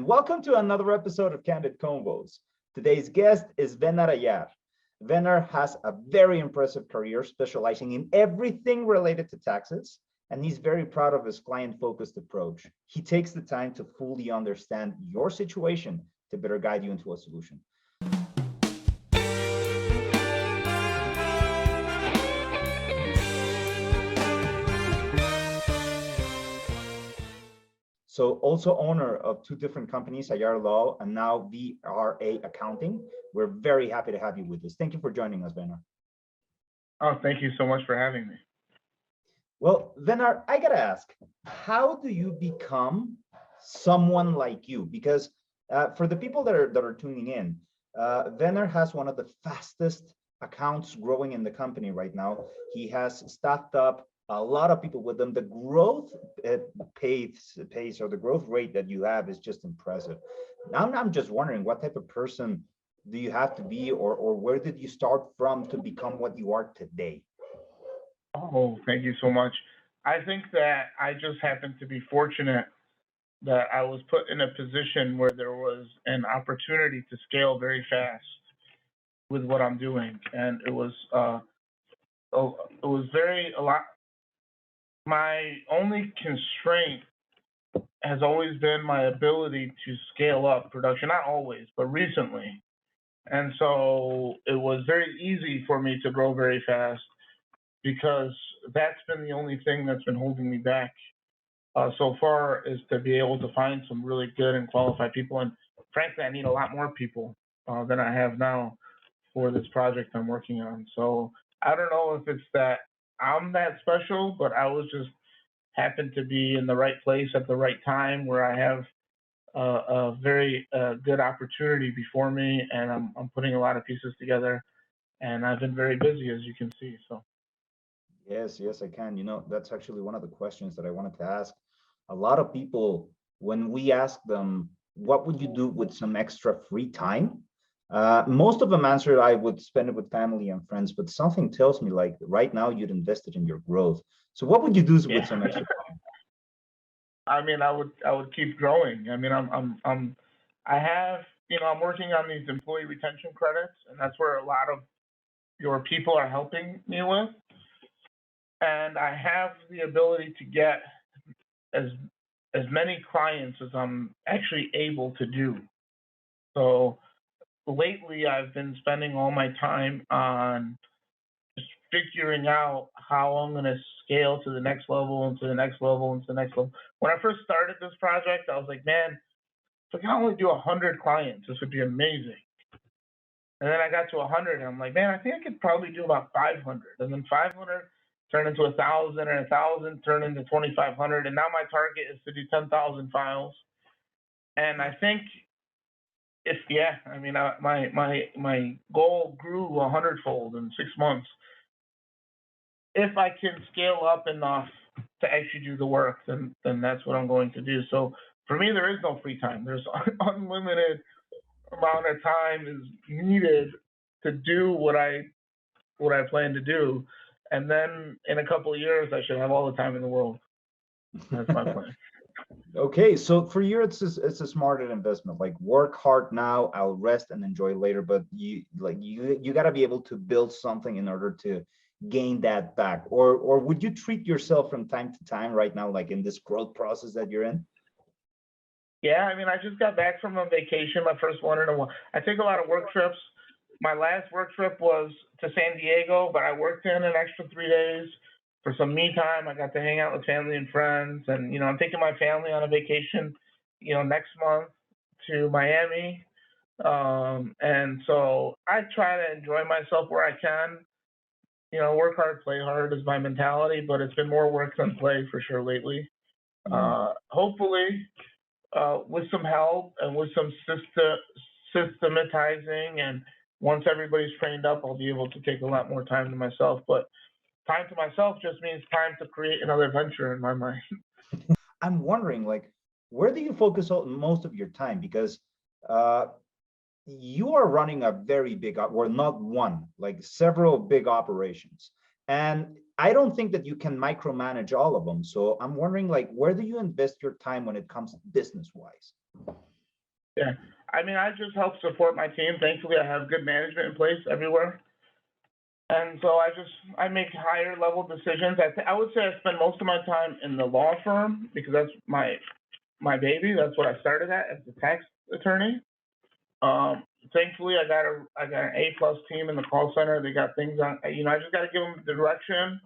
welcome to another episode of Candid Convos. Today's guest is Venar Ayar. Venar has a very impressive career specializing in everything related to taxes, and he's very proud of his client-focused approach. He takes the time to fully understand your situation to better guide you into a solution. So also owner of two different companies, Ayar Law and now VRA Accounting. We're very happy to have you with us. Thank you for joining us, Venar. Oh, thank you so much for having me. Well, Venar, I gotta ask, how do you become someone like you? Because for the people that are tuning in, Venar has one of the fastest accounts growing in the company right now. He has staffed up a lot of people with them. The growth pace or the growth rate that you have is just impressive. Now I'm just wondering, what type of person do you have to be, or where did you start from to become what you are today? Oh, thank you so much. I think that I just happened to be fortunate that I was put in a position where there was an opportunity to scale very fast with what I'm doing, and it was very a lot. My only constraint has always been my ability to scale up production, not always, but recently. And so it was very easy for me to grow very fast because that's been the only thing that's been holding me back so far, is to be able to find some really good and qualified people. And frankly, I need a lot more people than I have now for this project I'm working on. So I don't know if it's that I'm that special, but I was just happened to be in the right place at the right time where I have a very good opportunity before me, and I'm putting a lot of pieces together, and I've been very busy, as you can see. So Yes, I can. That's actually one of the questions that I wanted to ask. A lot of people, when we ask them, what would you do with some extra free time? Most of them answered, I would spend it with family and friends, but something tells me like right now you'd invest it in your growth. So what would you do with yeah, some extra I mean, I would keep growing. I mean, I have, I'm working on these employee retention credits, and that's where a lot of your people are helping me with. And I have the ability to get as as many clients as I'm actually able to do. So lately, I've been spending all my time on just figuring out how I'm going to scale to the next level and to the next level and to the next level. When I first started this project, I was like, man, if I can only do 100 clients, this would be amazing. And then I got to 100, and I'm like, man, I think I could probably do about 500. And then 500 turned into 1,000, and 1,000 turned into 2,500. And now my target is to do 10,000 files. And I think I mean, my goal grew 100-fold in 6 months. If I can scale up enough to actually do the work, then that's what I'm going to do. So for me, there is no free time. There's unlimited amount of time is needed to do what I plan to do, and then in a couple of years, I should have all the time in the world. That's my plan. Okay, so for you, it's a smarter investment. Like work hard now, I'll rest and enjoy later. But you got to be able to build something in order to gain that back. Or would you treat yourself from time to time right now, like in this growth process that you're in? Yeah, I mean, I just got back from a vacation, my first one in a while. I take a lot of work trips. My last work trip was to San Diego, but I worked in an extra 3 days for some me time. I got to hang out with family and friends, and I'm taking my family on a vacation, next month to Miami. And so I try to enjoy myself where I can. Work hard, play hard is my mentality, but it's been more work than play for sure lately. Hopefully, with some help and with some systematizing, and once everybody's trained up, I'll be able to take a lot more time to myself. But time to myself just means time to create another venture in my mind. I'm wondering, like, where do you focus on most of your time? Because uh, you are running a very big, or not one, like several big operations. And I don't think that you can micromanage all of them. So I'm wondering, like, where do you invest your time when it comes business wise? Yeah. I mean, I just help support my team. Thankfully, I have good management in place everywhere. And so I make higher level decisions. I would say I spend most of my time in the law firm because that's my baby. That's what I started at as a tax attorney. Thankfully, I got an A+ team in the call center. They got things on. I just got to give them the direction.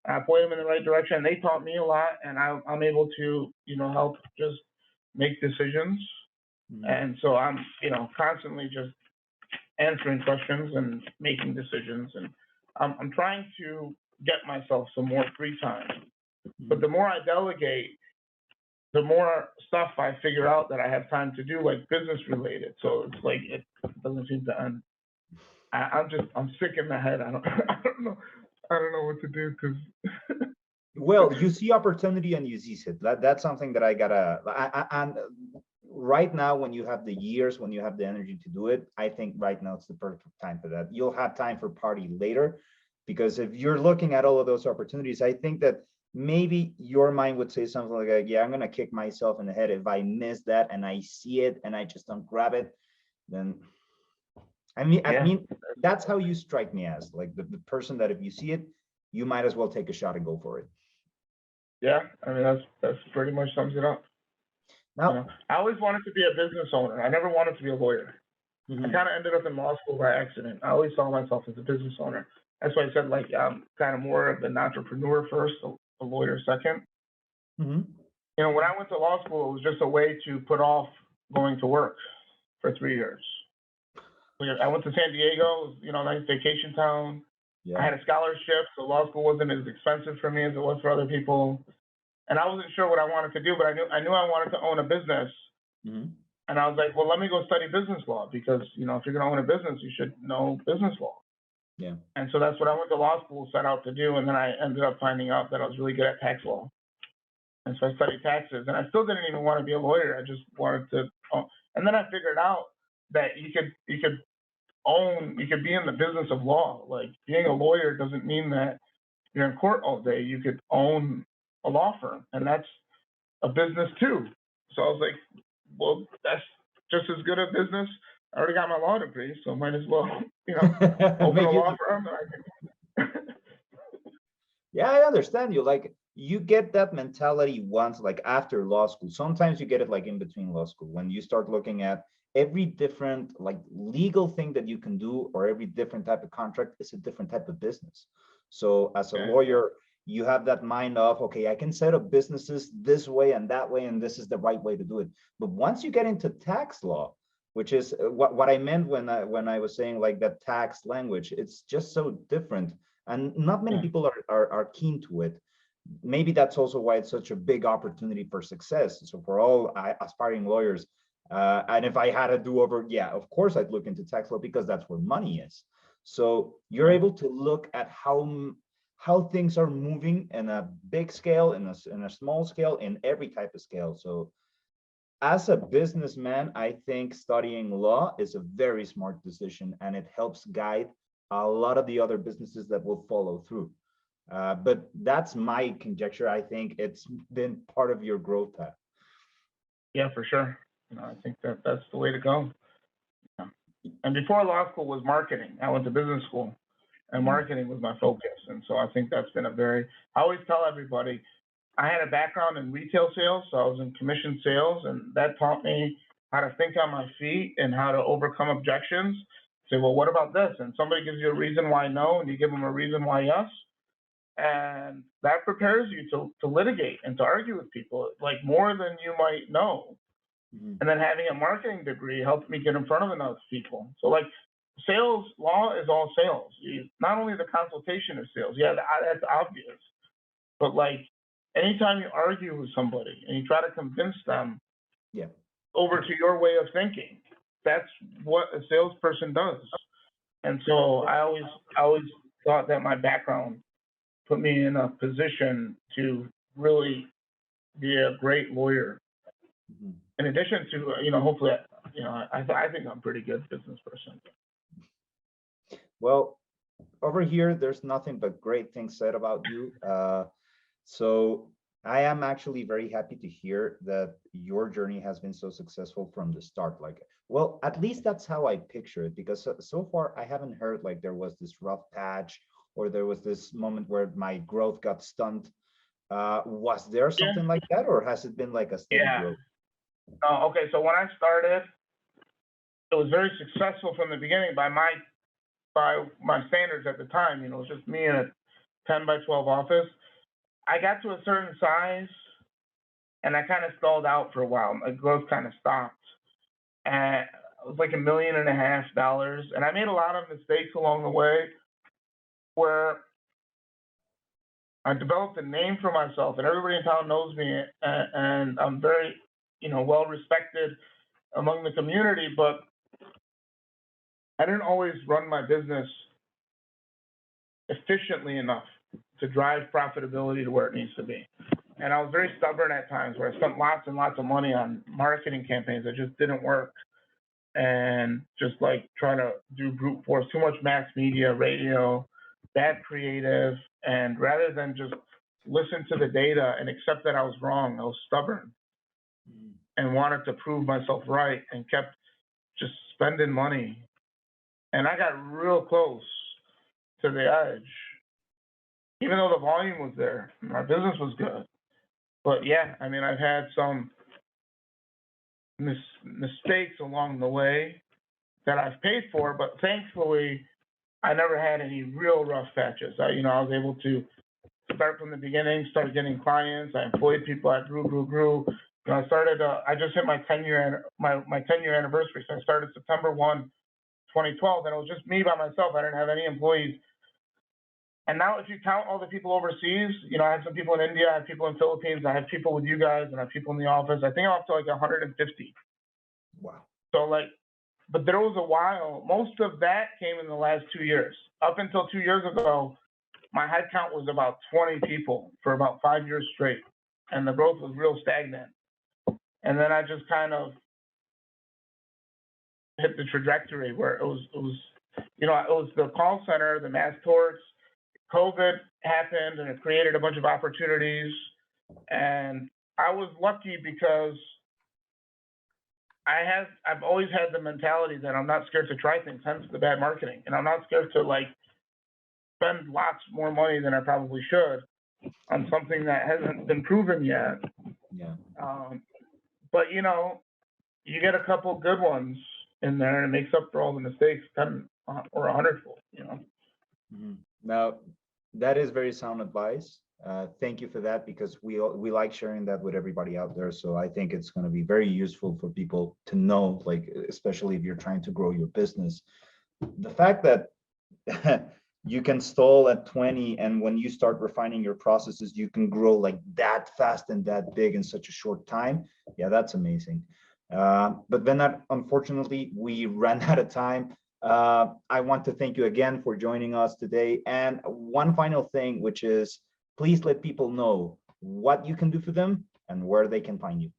I point them in the right direction. They taught me a lot, and I'm able to help just make decisions. Mhm. And so I'm constantly just answering questions and making decisions, and I'm trying to get myself some more free time. But the more I delegate, the more stuff I figure out that I have time to do, like business related. So it's like it doesn't seem to end. I'm sick in the head. I don't know what to do because Well, you see opportunity and you seize it. That's something that I gotta. And right now, when you have the years, when you have the energy to do it, I think right now it's the perfect time for that. You'll have time for party later, because if you're looking at all of those opportunities, I think that maybe your mind would say something like, "Yeah, I'm gonna kick myself in the head if I miss that and I see it and I just don't grab it." Then I yeah, mean, that's how you strike me as like the person that if you see it, you might as well take a shot and go for it. yeah. I mean that's pretty much sums it up. Now, I always wanted to be a business owner. I never wanted to be a lawyer. I mhm, kind of ended up in law school by accident. I always saw myself as a business owner. That's why I said like I'm kind of more of an entrepreneur first, a lawyer second. mhm, When I went to law school, it was just a way to put off going to work for 3 years. I went to San Diego, nice vacation town. I yeah, had a scholarship, so law school wasn't as expensive for me as it was for other people. And I wasn't sure what I wanted to do, but I knew I wanted to own a business. mhm, And I was like, well, let me go study business law because if you're gonna own a business, you should know business law. yeah. And so that's what I went to law school set out to do. And then I ended up finding out that I was really good at tax law. And so I studied taxes, and I still didn't even want to be a lawyer. I just wanted to. And then I figured out that you could be in the business of law. Like being a lawyer doesn't mean that you're in court all day. You could own a law firm, and that's a business too. So I was like, well, that's just as good a business. I already got my law degree, so might as well, open a Make use law of. firm. And I can. Yeah, I understand you. Like you get that mentality once, like after law school. Sometimes you get it like in between law school when you start looking at every different like legal thing that you can do, or every different type of contract is a different type of business. So as a Okay. lawyer, you have that mind of, okay, I can set up businesses this way and that way, and this is the right way to do it. But once you get into tax law, which is what I meant when I was saying like that tax language, it's just so different, and not many Yeah. people are keen to it. Maybe that's also why it's such a big opportunity for success. So for all aspiring lawyers, and if I had a do-over, yeah, of course I'd look into tax law because that's where money is. So you're Yeah. able to look at how things are moving in a big scale, in a small scale, in every type of scale. So as a businessman, I think studying law is a very smart decision, and it helps guide a lot of the other businesses that will follow through. But that's my conjecture. I think it's been part of your growth path. Yeah, for sure. I think that's the way to go. Yeah. And before law school was marketing. I went to business school, and Mhm. marketing was my focus. And so I think that's been I always tell everybody, I had a background in retail sales, so I was in commission sales, and that taught me how to think on my feet and how to overcome objections. Say, well, what about this? And somebody gives you a reason why no, and you give them a reason why yes. And that prepares you to litigate and to argue with people, like more than you might know. Mhm. And then having a marketing degree helped me get in front of enough people. So like sales law is all sales. Not only the consultation is sales. Yeah, that's obvious. But like anytime you argue with somebody and you try to convince them Yeah. over to your way of thinking, that's what a salesperson does. And so I always thought that my background put me in a position to really be a great lawyer. Mhm. In addition to, hopefully, I think I'm a pretty good business person. Well, over here, there's nothing but great things said about you. So I am actually very happy to hear that your journey has been so successful from the start. Like, well, at least that's how I picture it, because so far I haven't heard like there was this rough patch or there was this moment where my growth got stunned. Was there Yeah. something like that, or has it been like a steady Yeah. growth? Okay. So when I started, it was very successful from the beginning by my standards at the time. You know, it was just me in a 10 by 12 office. I got to a certain size and I kind of stalled out for a while. My growth kind of stopped. And it was like $1.5 million. And I made a lot of mistakes along the way where I developed a name for myself and everybody in town knows me and I'm very, well respected among the community, but I didn't always run my business efficiently enough to drive profitability to where it needs to be. And I was very stubborn at times where I spent lots and lots of money on marketing campaigns that just didn't work. And just like trying to do brute force, too much mass media, radio, bad creative. And rather than just listen to the data and accept that I was wrong, I was stubborn and wanted to prove myself right and kept just spending money. And I got real close to the edge, even though the volume was there. My business was good. But yeah, I mean, I've had some mistakes along the way that I've paid for, but thankfully, I never had any real rough patches. I was able to start from the beginning, start getting clients. I employed people. I grew. I just hit my 10-year my 10-year anniversary. So I started September 1, 2012, and it was just me by myself. I didn't have any employees. And now, if you count all the people overseas, I have some people in India, I have people in Philippines, I have people with you guys, and I have people in the office. I think I'm up to like 150. Wow. So but there was a while. Most of that came in the last 2 years. Up until 2 years ago, my head count was about 20 people for about 5 years straight, and the growth was real stagnant. And then I just kind of hit the trajectory where it was the call center, the mass torts. COVID happened and it created a bunch of opportunities. And I was lucky because I've always had the mentality that I'm not scared to try things, hence the bad marketing. And I'm not scared to spend lots more money than I probably should on something that hasn't been proven yet. Yeah. But you get a couple good ones in there and it makes up for all the mistakes 10 or 100-fold, Mm-hmm. Now, that is very sound advice. Thank you for that, because we like sharing that with everybody out there. So I think it's going to be very useful for people to know, like, especially if you're trying to grow your business. The fact that you can stall at 20, and when you start refining your processes, you can grow like that fast and that big in such a short time. Yeah, that's amazing. But then, unfortunately, we ran out of time. I want to thank you again for joining us today. And one final thing, which is, please let people know what you can do for them and where they can find you.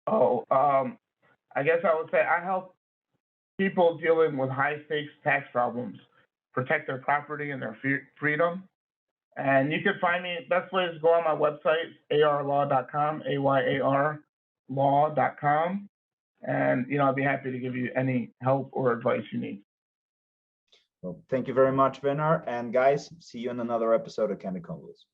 I guess I would say I help people dealing with high stakes tax problems protect their property and their freedom. And you can find me, best way is to go on my website, ayarlaw.com, AYAR law.com. And, I'd be happy to give you any help or advice you need. Well, thank you very much, Venar. And guys, see you in another episode of Candid Convos.